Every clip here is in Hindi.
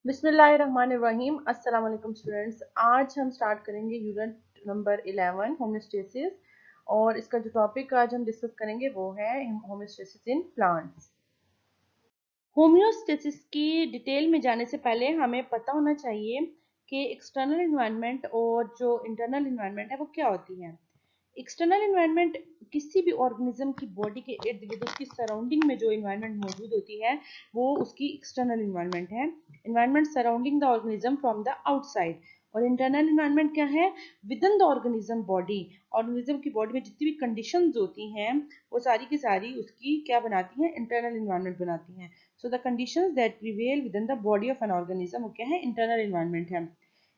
बिस्मिल्लाहिर्रहमानिर्रहीम। अस्सलाम वालेकुम स्टूडेंट्स। आज हम स्टार्ट करेंगे यूनिट नंबर 11 होम्योस्टेसिस। और इसका जो टॉपिक आज हम डिस्कस करेंगे वो है होम्योस्टेसिस इन प्लांट्स। होम्योस्टेसिस की डिटेल में जाने से पहले हमें पता होना चाहिए कि एक्सटर्नल इन्वायरमेंट और जो इंटरनल इन्वायरमेंट है वो क्या होती है। एक्सटर्नल इन्वायरमेंट किसी भी ऑर्गेनिज्म की बॉडी के इर्द गिर्द उसकी सराउंडिंग में जो इन्वायरमेंट मौजूद होती है वो उसकी एक्सटर्नल इन्वायरमेंट है। Environment surrounding the organism from the outside. और इंटरनल इन्वायरमेंट क्या है? With in the organism body. Organism की बॉडी में जितनी भी कंडीशंस होती हैं वो सारी की सारी उसकी क्या बनाती हैं? इंटरनल इन्वायरमेंट बनाती हैं। So the conditions that prevail with in the body of an organism वो क्या है? इंटरनल इन्वायरमेंट है।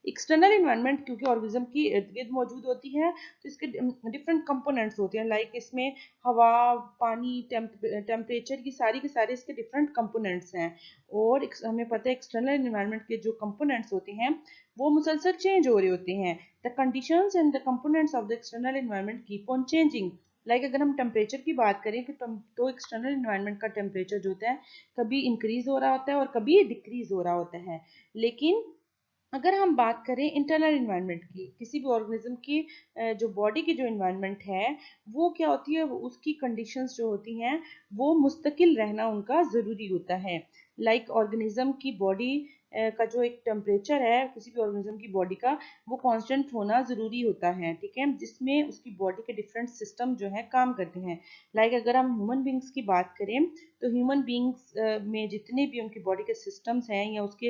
एक्सटर्नल इन्वायरमेंट क्योंकि ऑर्गेनिज्म की इर्द गिर्द मौजूद होती है तो इसके डिफरेंट कंपोनेंट्स होते हैं। लाइक इसमें हवा, पानी, टेम्परेचर की सारे इसके डिफरेंट कंपोनेंट्स हैं। और हमें पता है एक्सटर्नल इन्वायरमेंट के जो कंपोनेंट्स होते हैं वो मुसलसल चेंज हो रहे होते हैं। The conditions and the components of the external environment keep on changing. Like अगर हम टेम्परेचर की बात करें कि तो एक्सटर्नल इन्वायरमेंट का टेम्परेचर जो होता है कभी इंक्रीज हो रहा होता है और कभी डिक्रीज हो रहा होता है। लेकिन अगर हम बात करें इंटरनल इन्वायरमेंट की, किसी भी ऑर्गेनिज्म की जो बॉडी की जो इन्वायरमेंट है वो क्या होती है, उसकी कंडीशंस जो होती हैं वो मुस्तकिल रहना उनका ज़रूरी होता है। लाइक ऑर्गेनिज्म की बॉडी का जो एक टेम्परेचर है किसी भी ऑर्गेनिज्म की बॉडी का वो कांस्टेंट होना ज़रूरी होता है, ठीक है, जिसमें उसकी बॉडी के डिफरेंट सिस्टम जो है काम करते हैं। लाइक अगर हम ह्यूमन बींग्स की बात करें तो ह्यूमन बींग्स में जितने भी उनकी बॉडी के सिस्टम्स हैं या उसके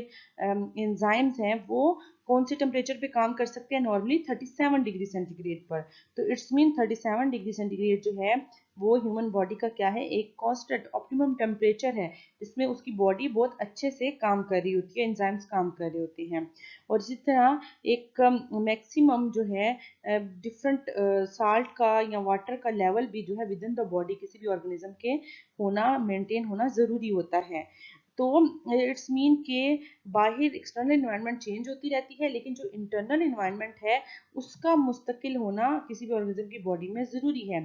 एंजाइम्स हैं वो कौन से टेम्परेचर पे काम कर सकते हैं? नॉर्मली 37 डिग्री सेंटीग्रेड पर। तो इट्स मीन 37 डिग्री सेंटीग्रेड जो है वो ह्यूमन बॉडी का क्या है? एक कॉन्स्टेंट ऑप्टिमम टेम्परेचर है जिसमें उसकी बॉडी बहुत अच्छे से काम कर रही होती है, एंजाइम्स काम कर रहे होते हैं। और इसी तरह एक मैक्सिमम जो है डिफरेंट साल्ट का या वाटर का लेवल भी जो है विद इन द बॉडी किसी भी ऑर्गेनिज्म के होना, मेंटेन होना ज़रूरी होता है। तो इट्स मीन के बाहर एक्सटर्नल इन्वायरमेंट चेंज होती रहती है लेकिन जो इंटरनल इन्वायरमेंट है उसका मुस्तकिल होना किसी भी ऑर्गेनिज्म की बॉडी में ज़रूरी है।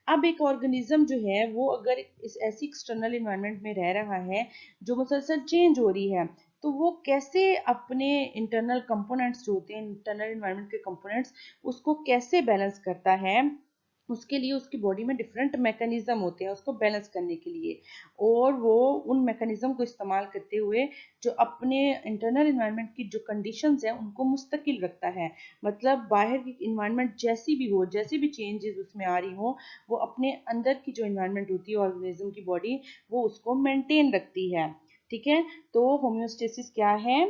अब एक ऑर्गेनिज्म जो है वो अगर इस ऐसी एक्सटर्नल इन्वायरमेंट में रह रहा है जो मुसलसल चेंज हो रही है तो वो कैसे अपने इंटरनल कंपोनेंट्स जो होते हैं, इंटरनल इन्वायरमेंट के कंपोनेंट्स, उसको कैसे बैलेंस करता है? उसके लिए उसकी बॉडी में डिफरेंट मैकेनिज्म होते हैं उसको बैलेंस करने के लिए। और वो उन मैकेनिज्म को इस्तेमाल करते हुए जो अपने इंटरनल इन्वायरमेंट की जो कंडीशंस हैं उनको मुस्तकिल रखता है। मतलब बाहर की इन्वायरमेंट जैसी भी हो, जैसी भी चेंजेस उसमें आ रही हो, वो अपने अंदर की जो इन्वायरमेंट होती है ऑर्गेनिज्म की बॉडी वो उसको मेंटेन रखती है। ठीक है, तो होम्योस्टेसिस क्या है?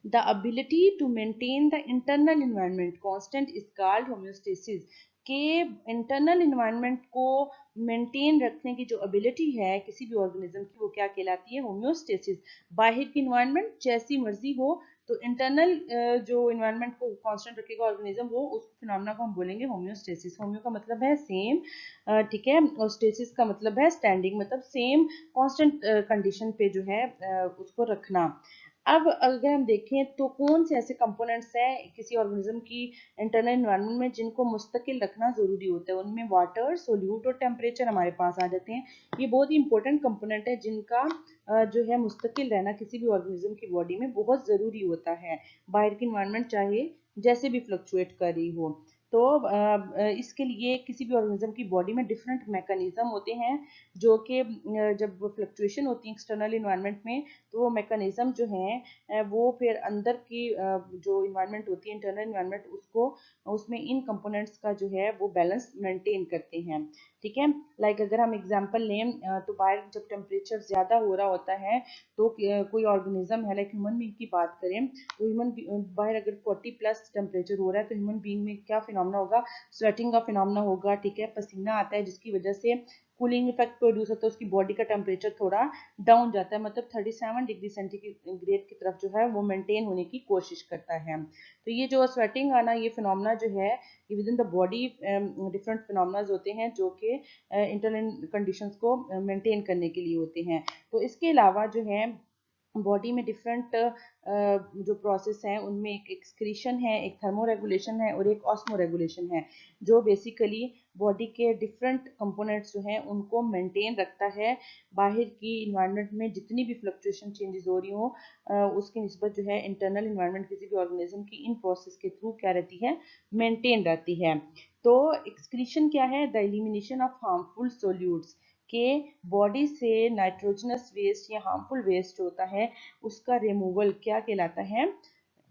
The ability to maintain the internal environment constant is called homeostasis। के इंटरनल इन्वायरमेंट को मेंटेन रखने की जो एबिलिटी है किसी भी ऑर्गेनिज्म की वो क्या कहलाती है? होम्योस्टेसिस। बाहर की इन्वायरमेंट जैसी मर्जी हो तो इंटरनल जो इन्वायरमेंट को कांस्टेंट रखेगा ऑर्गेनिज्म वो उस फिनोमेना को हम बोलेंगे होम्योस्टेसिस। होम्यो का मतलब है सेम, ठीक है, और स्टेसिस का मतलब है स्टैंडिंग, मतलब सेम कांस्टेंट कंडीशन पे जो है उसको रखना। अब अगर हम देखें तो कौन से ऐसे कंपोनेंट्स हैं किसी ऑर्गेनिज्म की इंटरनल एनवायरनमेंट में जिनको मुस्तकिल रखना जरूरी होता है? उनमें वाटर, सोल्यूट और टेम्परेचर हमारे पास आ जाते हैं। ये बहुत ही इंपॉर्टेंट कंपोनेंट है जिनका जो है मुस्तकिल रहना किसी भी ऑर्गेनिज्म की बॉडी में बहुत जरूरी होता है, बाहर की इन्वायरमेंट चाहे जैसे भी फ्लक्चुएट कर रही हो। तो इसके लिए किसी भी ऑर्गेनिज्म की बॉडी में डिफरेंट मैकेनिज्म होते हैं जो कि जब फ्लक्चुएशन होती है एक्सटर्नल इन्वायरमेंट में तो वो मैकेनिज्म जो है वो फिर अंदर की जो इन्वायरमेंट होती है इंटरनल इन्वायरमेंट उसको, उसमें इन कंपोनेंट्स का जो है वो बैलेंस मेंटेन करते हैं। ठीक है, लाइक अगर हम एग्जांपल लें तो बाहर जब टेम्परेचर ज़्यादा हो रहा होता है तो कोई ऑर्गेनिज्म है, लाइक ह्यूमन बींग की बात करें तो ह्यूमन बाहर अगर 40+ टेम्परेचर हो रहा है तो ह्यूमन बींग में क्या फिनोमेना होगा? स्वेटिंग का फिनोमेना होगा, ठीक है, पसीना आता है जिसकी वजह से कूलिंग इफेक्ट प्रोड्यूस होता है, उसकी बॉडी का टेम्परेचर थोड़ा डाउन जाता है, मतलब 37 डिग्री सेंटीग्रेड की तरफ जो है वो मेंटेन होने की कोशिश करता है। तो ये जो स्वेटिंग आना, ये फिनोमेना जो है ये with in the body different phenomena होते हैं जो कि इंटरनल कंडीशंस को मेंटेन करने के लिए होते हैं। तो इसके अलावा जो है बॉडी में डिफरेंट जो प्रोसेस हैं उनमें एक एक्सक्रीशन है, एक थर्मो रेगुलेशन है और एक ऑस्मो रेगुलेशन है जो बेसिकली बॉडी के डिफरेंट कंपोनेंट्स जो हैं उनको मेंटेन रखता है। बाहर की इन्वायरमेंट में जितनी भी फ्लक्चुएशन चेंजेस हो रही हो उसकी निस्बत जो है इंटरनल इन्वायरमेंट किसी भी ऑर्गेनिज्म की इन प्रोसेस के थ्रू क्या रहती है, मेंटेन रहती है। तो एक्सक्रीशन क्या है, the elimination of harmful solutes, के बॉडी से नाइट्रोजनस वेस्ट या हार्मफुल वेस्ट होता है उसका रिमूवल क्या कहलाता है,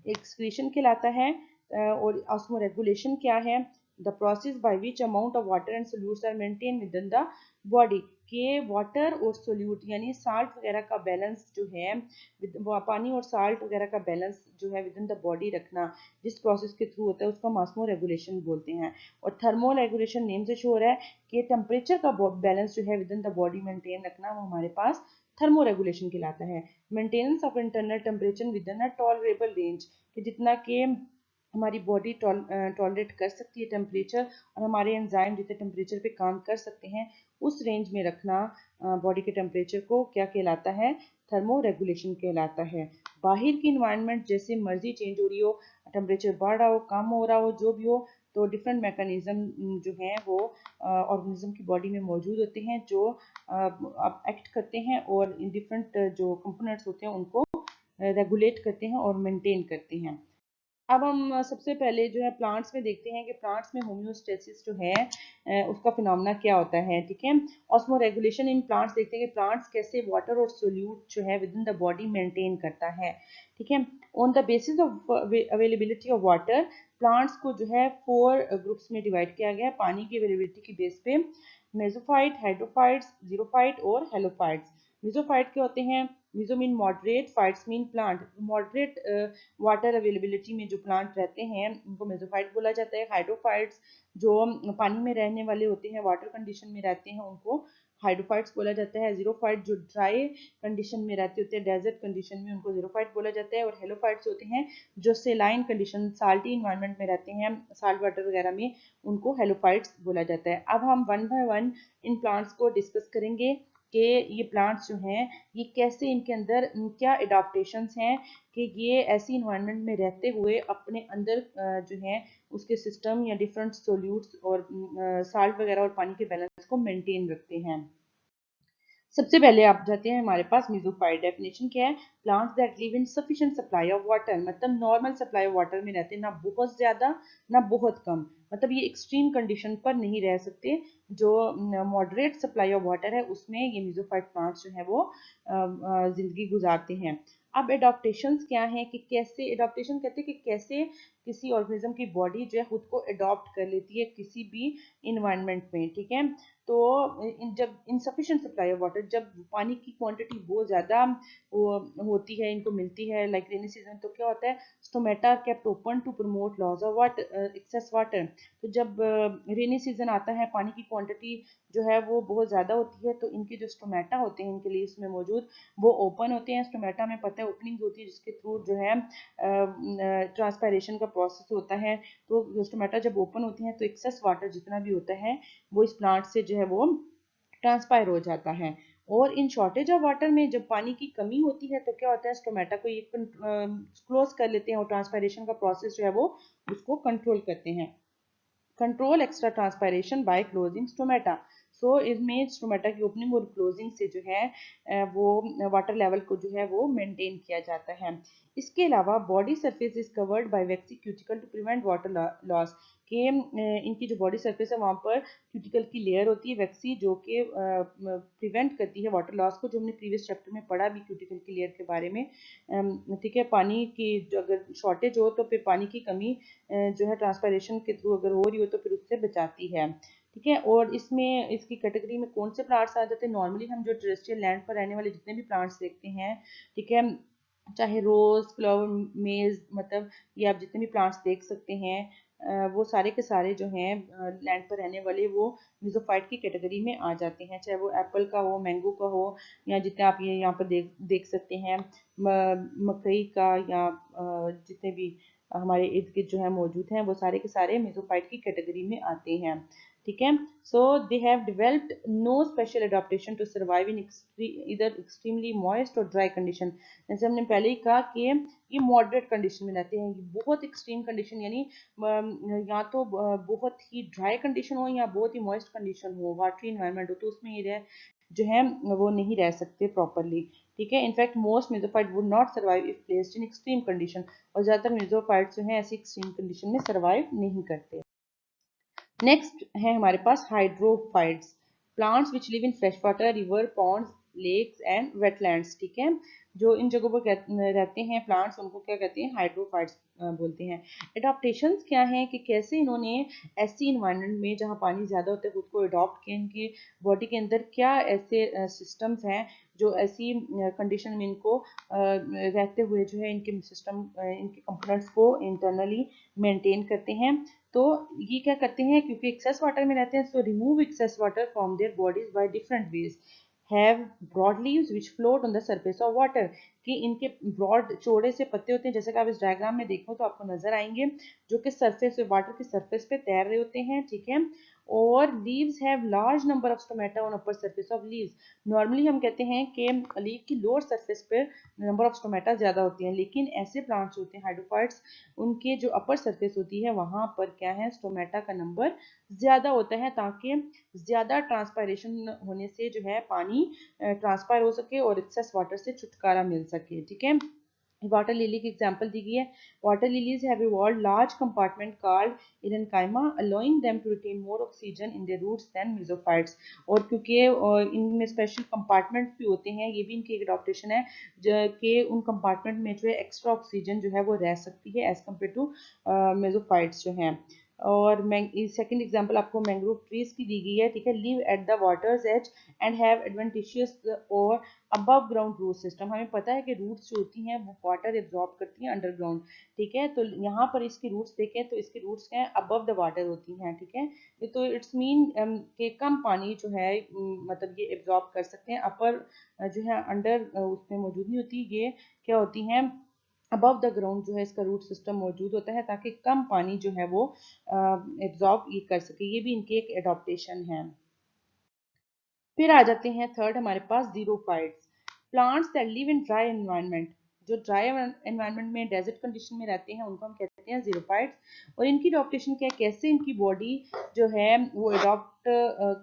एक्सक्रीशन कहलाता है। और ऑस्मोरेगुलेशन क्या है, the process by which amount of water and solutes are maintain within the body, के वाटर और सोल्यूट यानी साल्ट वगैरह का बैलेंस जो है, पानी और साल्ट वगैरह का बैलेंस जो है विद इन द बॉडी रखना, जिस प्रोसेस के थ्रू होता है उसका ऑस्मो रेगुलेशन बोलते हैं। और थर्मो रेगुलेशन नेम से शो हो रहा है कि टेम्परेचर का बैलेंस जो है with in the body maintain रखना, वो हमारे पास थर्मो रेगुलेशन कहलाता है। Maintenance of internal temperature with in a tolerable range, कि जितना कि हमारी बॉडी टॉलरेट कर सकती है टेम्परेचर, और हमारे एंजाइम जितने टेम्परेचर पे काम कर सकते हैं उस रेंज में रखना बॉडी के टेम्परेचर को क्या कहलाता है, थर्मो रेगुलेशन कहलाता है। बाहर की इन्वायरमेंट जैसे मर्जी चेंज हो रही हो, टेम्परेचर बढ़ रहा हो, कम हो रहा हो, जो भी हो, तो डिफरेंट मैकेनिज्म जो हैं वो ऑर्गेनिज्म की बॉडी में मौजूद होते हैं जो एक्ट करते हैं और डिफरेंट जो कंपोनेंट्स होते हैं उनको रेगुलेट करते हैं और मेंटेन करते हैं। अब हम सबसे पहले जो है प्लांट्स में देखते हैं कि प्लांट्स में होम्योस्टेसिस जो है उसका फिनोमेना क्या होता है। ठीक है, ऑस्मो रेगुलेशन इन प्लांट्स देखते हैं कि प्लांट्स कैसे वाटर और सोल्यूट जो है with in the body maintain करता है। ठीक है, on the basis of availability of water, plants को जो है 4 ग्रुप्स में डिवाइड किया गया है पानी की अवेलेबिलिटी की बेस पे, मेसोफाइट, हाइड्रोफाइट्स, जीरोफाइट और हेलोफाइट्स। मेसोफाइट क्या होते हैं, meso mean moderate, fights mean plant. Moderate water availability में जो प्लांट रहते हैं उनको मेसोफाइट बोला जाता है। हाइड्रोफाइट्स जो पानी में रहने वाले होते हैं, वाटर कंडीशन में रहते हैं, उनको हाइड्रोफाइट्स बोला जाता है। जीरोफाइट जो ड्राई कंडीशन में रहते होते हैं, डेजर्ट कंडीशन में, उनको जीरोफाइट बोला जाता है। और हेलोफाइट्स होते हैं जो सेलाइन कंडीशन, साल्टी इन्वायरमेंट में रहते हैं, साल्ट वाटर वगैरह में, उनको हेलोफाइट्स बोला जाता है। अब हम one by one in plants को डिस्कस करेंगे कि ये प्लांट्स जो हैं ये कैसे, इनके अंदर क्या एडाप्टेशंस हैं कि ये ऐसी इन्वायरमेंट में रहते हुए अपने अंदर जो है उसके सिस्टम या डिफरेंट सोल्यूट्स और साल्ट वगैरह और पानी के बैलेंस को मेंटेन रखते हैं। सबसे पहले आप जाते हैं हमारे पास मीजोफाइट। डेफिनेशन क्या है, plants that live in sufficient supply of water, मतलब नॉर्मल सप्लाई ऑफ वाटर में रहते हैं, ना बहुत ज्यादा ना बहुत कम, मतलब ये एक्सट्रीम कंडीशन पर नहीं रह सकते। जो मॉडरेट सप्लाई ऑफ वाटर है उसमें ये मीजोफाइट प्लांट्स जो है वो जिंदगी गुजारते हैं। अब एडॉप्टेशंस क्या हैं, कि कैसे एडॉप्टेशन कहते हैं कि कैसे किसी ऑर्गेनिज्म की बॉडी जो है खुद को अडॉप्ट कर लेती है किसी भी इन्वायरमेंट में। ठीक है, तो जब इनसफिशिएंट सप्लाई ऑफ वाटर, जब पानी की क्वांटिटी बहुत ज़्यादा होती है, इनको मिलती है, लाइक रेनी सीजन, तो क्या होता है, stomata are kept open to promote loss of water, excess water. तो जब रेनी सीजन आता है, पानी की क्वांटिटी जो है वो बहुत ज़्यादा होती है, तो इनके जो स्टोमेटा होते हैं इनके लिए इसमें मौजूद, वो ओपन होते हैं। स्टोमेटा में पता है ओपनिंग होती है जिसके थ्रू जो है ट्रांसपायरेशन का प्रोसेस होता है। तो स्टोमेटा जब ओपन होती हैं तो एक्सेस वाटर जितना भी होता है वो इस प्लांट से जो है वो ट्रांसपायर हो जाता है। और इन शॉर्टेज ऑफ वाटर में जब पानी की कमी होती है तो क्या होता है, स्टोमेटा को ये क्लोज कर लेते हैं और ट्रांसपायरेशन का प्रोसेस जो है वो उसको कंट्रोल करते हैं। Control extra transpiration by closing stomata. So इसमें स्टोमेटा की ओपनिंग और क्लोजिंग से जो है वो वाटर लेवल को जो है वो मेंटेन किया जाता है। इसके अलावा body surface is covered by waxy cuticle to prevent water loss, के इनकी जो बॉडी सरफेस है वहाँ पर क्यूटिकल की लेयर होती है वैक्सी, जो कि प्रिवेंट करती है वाटर लॉस को, जो हमने प्रीवियस चैप्टर में पढ़ा भी क्यूटिकल की लेयर के बारे में। ठीक है, पानी की जो अगर शॉर्टेज हो तो फिर पानी की कमी जो है ट्रांसपायरेशन के थ्रू अगर हो रही हो तो फिर उससे बचाती है। ठीक है, और इसमें इसकी कैटेगरी में कौन से प्लांट्स आ जाते हैं, नॉर्मली हम जो टेरेस्ट्रियल लैंड पर रहने वाले जितने भी प्लांट्स देखते हैं, ठीक है, चाहे रोज, फ्लावर, मेज, मतलब ये आप जितने भी प्लांट्स देख सकते हैं वो सारे के सारे जो हैं लैंड पर रहने वाले वो मिजोफाइट की कैटेगरी में आ जाते हैं। चाहे वो एप्पल का हो, मैंगो का हो, या जितने आप ये यहाँ पर देख सकते हैं, मकई का, या जितने भी हमारे इर्द गिर्द जो है मौजूद हैं वो सारे के सारे मेसोफाइट की कैटेगरी में आते हैं। ठीक है। So they have developed no special adaptation to survive in इधर एक्सट्रीमली मॉइस्ट और ड्राई कंडीशन। जैसे हमने पहले ही कहा कि ये मॉडरेट कंडीशन में रहते हैं, ये बहुत एक्सट्रीम कंडीशन यानी या तो बहुत ही ड्राई कंडीशन हो या बहुत ही मॉइस्ट कंडीशन हो, वाटरी इन्वायरमेंट हो, तो उसमें ये जो है वो नहीं रह सकते प्रॉपरली। ठीक है। In fact most mesophyte would not survive if placed in extreme condition, और ज़्यादातर मेसोफाइट जो है ऐसी एक्सट्रीम कंडीशन में सर्वाइव नहीं करते। नेक्स्ट है हमारे पास hydrophytes, plants which live in fresh water, river, ponds, lakes and wetlands. ठीक है। जो इन जगहों पर रहते हैं प्लांट्स, उनको क्या कहते हैं? हाइड्रोफाइट्स बोलते हैं। एडाप्टेशंस क्या हैं कि कैसे इन्होंने ऐसी इन्वायरमेंट में जहाँ पानी ज़्यादा होता है खुद को अडॉप्ट किया, इनके बॉडी के अंदर क्या ऐसे सिस्टम्स हैं जो ऐसी कंडीशन में इनको रहते हुए जो है इनके सिस्टम इनके कंपोनेंट्स को इंटरनली मेंटेन करते हैं। तो ये क्या करते हैं, क्योंकि एक्सेस वाटर में रहते हैं, so remove excess water from their bodies by different ways, have broad leaves which float on the surface of water, कि इनके ब्रॉड चौड़े से पत्ते होते हैं, जैसे कि आप इस डायग्राम में देखो तो आपको नजर आएंगे, जो कि सरफेस वाटर के सरफेस पे तैर रहे होते हैं। ठीक है। और leaves have large number of stomata on upper surface of leaves. Normally हम कहते हैं कि लीव की लोअर सरफेस पर नंबर ऑफ स्टोमेटा ज्यादा होती हैं, लेकिन ऐसे प्लांट्स होते हैं हाइड्रोफाइट्स, उनके जो अपर सरफेस होती है वहां पर क्या है, स्टोमेटा का नंबर ज्यादा होता है, ताकि ज्यादा ट्रांसपायरेशन होने से जो है पानी ट्रांसपायर हो सके और एक्सेस वाटर से छुटकारा मिल सके। ठीक है। वाटर लिली की एग्जांपल दी गई है। Water lilies have evolved large compartment called aerenchyma, allowing them to retain more oxygen in their roots than mesophytes. और क्योंकि इनमें स्पेशल कंपार्टमेंट्स भी होते हैं, ये भी इनकी एक एडॉप्टेशन है, कि उन कंपार्टमेंट में जो है एक्स्ट्रा ऑक्सीजन जो है वो रह सकती है एज कम्पेयर टू मेसोफाइट्स जो हैं। और सेकंड एग्जांपल आपको मैंग्रोव ट्रीज की दी गई है। ठीक है। Live at the waters edge and have adventitious और अबव ग्राउंड रूट सिस्टम। हमें पता है कि रूट्स जो होती हैं वो वाटर एब्जॉर्ब करती हैं अंडरग्राउंड। ठीक है। तो यहाँ पर इसकी रूट्स देखें तो इसकी रूट्स क्या है, अबव द वाटर होती हैं। ठीक है। तो इट्स मीन कि कम पानी जो है मतलब ये एब्जॉर्ब कर सकते हैं। अपर जो है अंडर उसमें मौजूद नहीं होती, ये क्या होती हैं, अबव द ग्राउंड जो है इसका रूट सिस्टम मौजूद होता है, ताकि कम पानी जो है वो एब्जॉर्ब ये कर सके। ये भी इनकी एक एडॉप्टेशन है। फिर आ जाते हैं थर्ड हमारे पास xerophytes, plants that live in dry environment. जो ड्राई एनवायरनमेंट में डेजर्ट कंडीशन में रहते हैं उनको हम कहते हैं जीरोफाइट्स। और इनकी अडॉप्टेशन क्या है, कैसे इनकी बॉडी जो है वो अडॉप्ट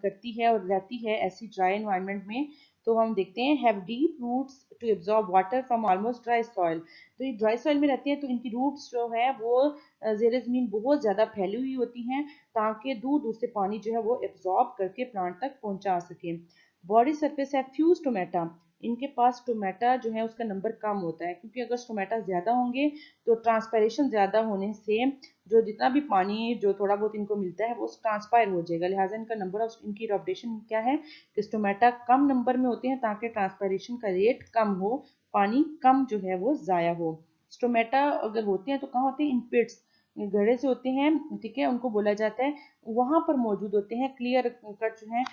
करती है और रहती है ऐसी ड्राई एनवायरनमेंट में। तो हम देखते हैं, have deep roots to absorb water from almost dry soil. तो ये ड्राई सॉइल में रहती हैं, तो इनकी रूट्स जो है वो जेर जमीन बहुत ज्यादा फैली हुई होती हैं, ताकि दूर दूर से पानी जो है वो एब्जॉर्ब करके प्लांट तक पहुंचा सके। बॉडी सरफेस है फ्यू स्टोमेटा, इनके पास स्टोमेटा जो है उसका नंबर कम होता है, क्योंकि अगर स्टोमेटा ज्यादा होंगे तो ट्रांसपायरेशन ज्यादा होने से जो जितना भी पानी जो थोड़ा बहुत इनको मिलता है वो ट्रांसपायर हो जाएगा, लिहाजा इनका नंबर ऑफ इनकी एडॉप्टेशन क्या है कि स्टोमेटा कम नंबर में होते हैं, ताकि ट्रांसपायरेशन का रेट कम हो, पानी कम जो है वो जाया हो। स्टोमेटा अगर होते हैं तो कहाँ होते हैं, इन पिट्स, गहरे से होते हैं। ठीक है। उनको बोला जाता है, वहां पर मौजूद होते हैं। क्लियर कट जो है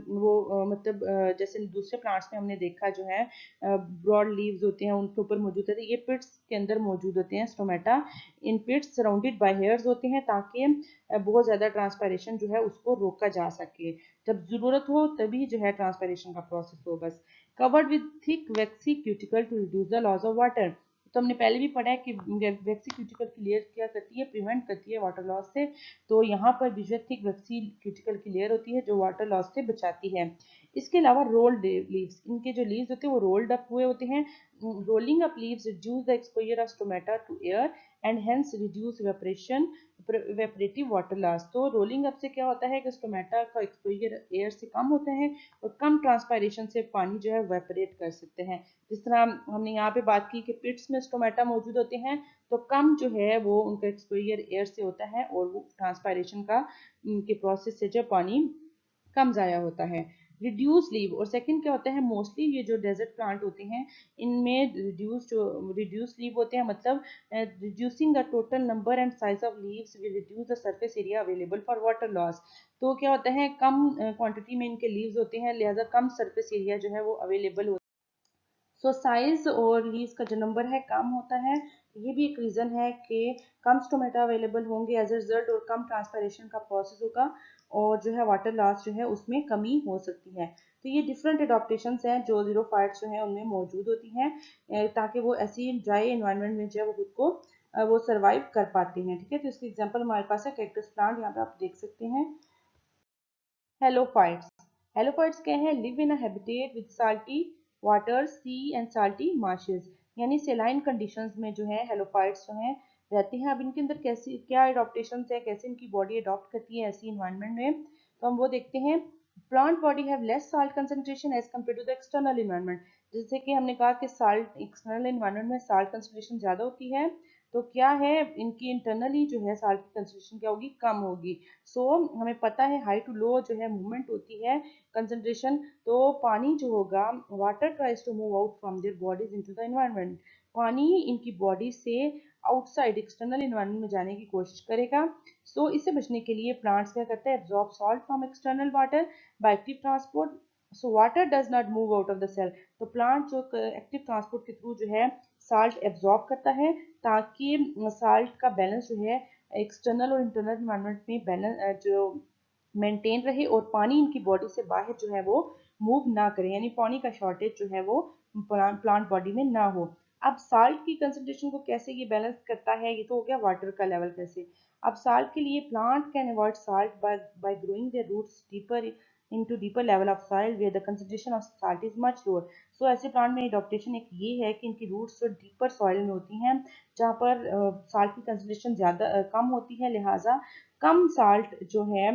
वो मतलब जैसे दूसरे प्लांट्स में हमने देखा जो है ब्रॉड लीव्स होते हैं उनके ऊपर मौजूद होते हैं, ये पिट्स के अंदर मौजूद होते हैं stomata. In pits surrounded by hairs होते हैं, ताकि बहुत ज्यादा ट्रांसपायरेशन जो है उसको रोका जा सके, जब जरूरत हो तभी जो है ट्रांसपायरेशन का प्रोसेस हो बस। Covered with thick waxy cuticle to reduce the loss of water. तो हमने पहले भी पढ़ा है कि वैक्सी क्यूटिकल की लेयर क्या करती है, प्रिवेंट करती है वाटर लॉस से। तो यहाँ पर भी जो थिक वैक्सी क्यूटिकल की लेयर होती है जो वाटर लॉस से बचाती है। इसके अलावा रोल्ड लीव्स, इनके जो लीव्स होते हैं वो रोल्ड अप हुए होते हैं। Rolling up leaves reduce the exposure of stomata to air and hence reduce evaporation evaporative water loss. तो रोलिंग अप से क्या होता है कि स्टोमेटा का एक्सपोजर एयर से कम होता है और कम ट्रांसपायरेशन से पानी जो है वेपोरेट कर सकते हैं। जिस तरह हमने यहाँ पे बात की कि पिट्स में स्टोमेटा मौजूद होते हैं, तो कम जो है वो उनका एक्सपोजर एयर से होता है और वो ट्रांसपायरेशन का के प्रोसेस से जो पानी कम जाया होता है। रिड्यूस लीव, और सेकंड क्या होता है, मोस्टली ये जो डेजर्ट प्लांट होते हैं इनमें रिड्यूस लीव होते हैं, मतलब reducing the total number and size of leaves will reduce the surface area available for water loss. तो क्या होता है, कम क्वांटिटी में इनके लीव्स होते हैं, लिहाजा कम सरफेस एरिया जो है वो अवेलेबल होता है। सो साइज और लीव्स का जो नंबर है कम होता है, ये भी एक रीजन है कि कम स्टोमेटा अवेलेबल होंगे एज ए रिजल्ट और कम ट्रांसपायरेशन का प्रोसेस होगा। और जो है वाटर लॉस जो है उसमें कमी हो सकती है। तो ये डिफरेंट एडाप्टेशंस हैं जो ज़ीरोफाइट्स जो है उनमें मौजूद होती हैं ताकि वो ऐसी ड्राई एनवायरनमेंट में जो है वो खुद को वो सर्वाइव कर पाते हैं। ठीक है, तो इसकी एग्जांपल हमारे पास है कैक्टस प्लांट, यहाँ पे आप देख सकते हैं। हेलोफाइट्स, हेलोफाइट्स क्या है? Live in a habitat with salty water, sea and salty marshes, यानी सेलाइन कंडीशंस में जो है हेलोफाइट्स जो है रहते हैं। अब इनके अंदर कैसी क्या एडॉप्टेशन है, कैसे इनकी बॉडी अडॉप्ट करती है ऐसी इन्वायरमेंट में, तो हम वो देखते हैं। Plant body have less salt concentration as compare to the external environment. जैसे कि हमने कहा कि साल्ट एक्सटर्नल इन्वायरमेंट में साल्ट कंसंट्रेशन ज़्यादा होती है, तो क्या है इनकी इंटरनली जो है साल्ट की कंसंट्रेशन क्या होगी? कम होगी। सो हमें पता है हाई टू लो जो है मूवमेंट होती है कंसंट्रेशन, तो पानी जो होगा, water tries to move out from their bodies into the environment, पानी इनकी बॉडी से आउटसाइड एक्सटर्नल एनवायरनमेंट में जाने की कोशिश करेगा। सो इससे बचने के लिए प्लांट्स क्या करते हैं? Absorb salt from external water by active transport. So water does not move out of the cell, तो प्लांट जो एक्टिव ट्रांसपोर्ट के थ्रू जो है साल्ट एब्जॉर्ब करता है ताकि साल्ट का बैलेंस जो है एक्सटर्नल और इंटरनल एनवायरनमेंट में बैलेंस जो मेंटेन रहे और पानी इनकी बॉडी से बाहर जो है वो मूव ना करे, यानी पानी का शॉर्टेज जो है वो प्लांट बॉडी में ना हो। अब साल्ट की कंसंट्रेशन को कैसे ये बैलेंस करता है? ये तो हो गया वाटर का लेवल कैसे। अब साल्ट के लिए plant can avoid salt by growing their roots deeper into deeper level of soil where the concentration of salt is much lower। सो ऐसे प्लांट में एडॉप्टेशन एक ये है कि इनकी रूट्स जो डीपर सॉइल में होती हैं जहाँ पर साल्ट की कंसंट्रेशन ज़्यादा कम होती है, लिहाजा कम साल्ट जो है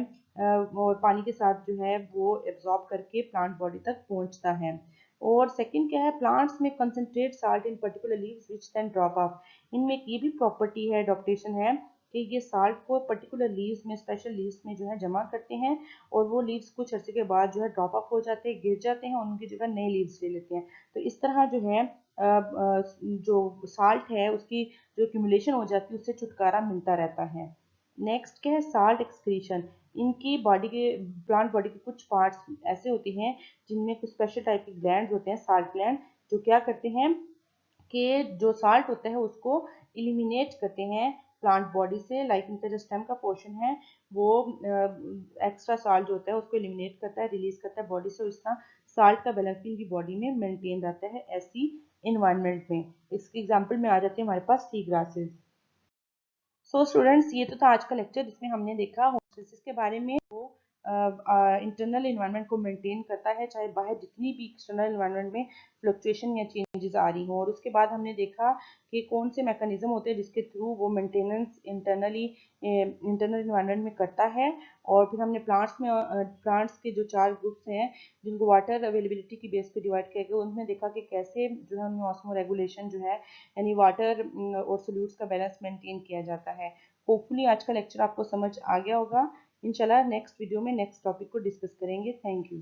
और पानी के साथ जो है वो एब्जॉर्ब करके प्लांट बॉडी तक पहुंचता है। और सेकंड क्या है? प्लांट्स में concentrate salt in particular leaves which then drop off. इनमें एक ये भी प्रॉपर्टी है, एडॉप्टेशन है, कि ये साल्ट को पर्टिकुलर लीव्स में, स्पेशल लीव्स में जो है जमा करते हैं और वो लीव्स कुछ अर्से के बाद जो है ड्रॉप ऑफ हो जाते हैं, गिर जाते हैं और उनकी जगह नए लीव्स ले लेते हैं। तो इस तरह जो है जो साल्ट है उसकी जो एक्यूमुलेशन हो जाती है उससे छुटकारा मिलता रहता है। नेक्स्ट क्या है? Salt excretion. इनकी बॉडी के, प्लांट बॉडी के कुछ पार्ट्स ऐसे होते हैं जिनमें कुछ स्पेशल टाइप के ग्लैंड होते हैं, साल्ट ग्लैंड, जो क्या करते हैं कि जो साल्ट होता है उसको इलिमिनेट करते हैं प्लांट बॉडी से। लाइक इनका जो स्टेम का पोर्शन है वो एक्स्ट्रा साल्ट जो होता है उसको इलिमिनेट करता है, रिलीज करता है बॉडी से, और इस तरह साल्ट का बैलेंस भी इनकी बॉडी में मेंटेन रहता है ऐसी इन्वायरमेंट में। इसकी एग्जांपल में आ जाते हैं हमारे पास सी ग्रासेस। सो स्टूडेंट्स, ये तो था आज का लेक्चर जिसमें हमने देखा होमोसिस के बारे में। वो इंटरनल इन्वायरमेंट को मेंटेन करता है चाहे बाहर जितनी भी एक्सटर्नल इन्वायरमेंट में फ्लक्चुएशन या चेंजेस आ रही हों। और उसके बाद हमने देखा कि कौन से मैकेनिज्म होते हैं जिसके थ्रू वो मेंटेनेंस इंटरनल इन्वायरमेंट में करता है। और फिर हमने प्लांट्स के जो 4 ग्रुप्स हैं जिनको वाटर अवेलेबिलिटी की बेस पे डिवाइड किया गया, उनमें देखा कि कैसे जो है उनमें ऑस्मो रेगुलेशन जो है यानी वाटर और सोल्यूट्स का बैलेंस मेंटेन किया जाता है। होपफुली आज का लेक्चर आपको समझ आ गया होगा। इंशाल्लाह नेक्स्ट वीडियो में नेक्स्ट टॉपिक को डिस्कस करेंगे। Thank you.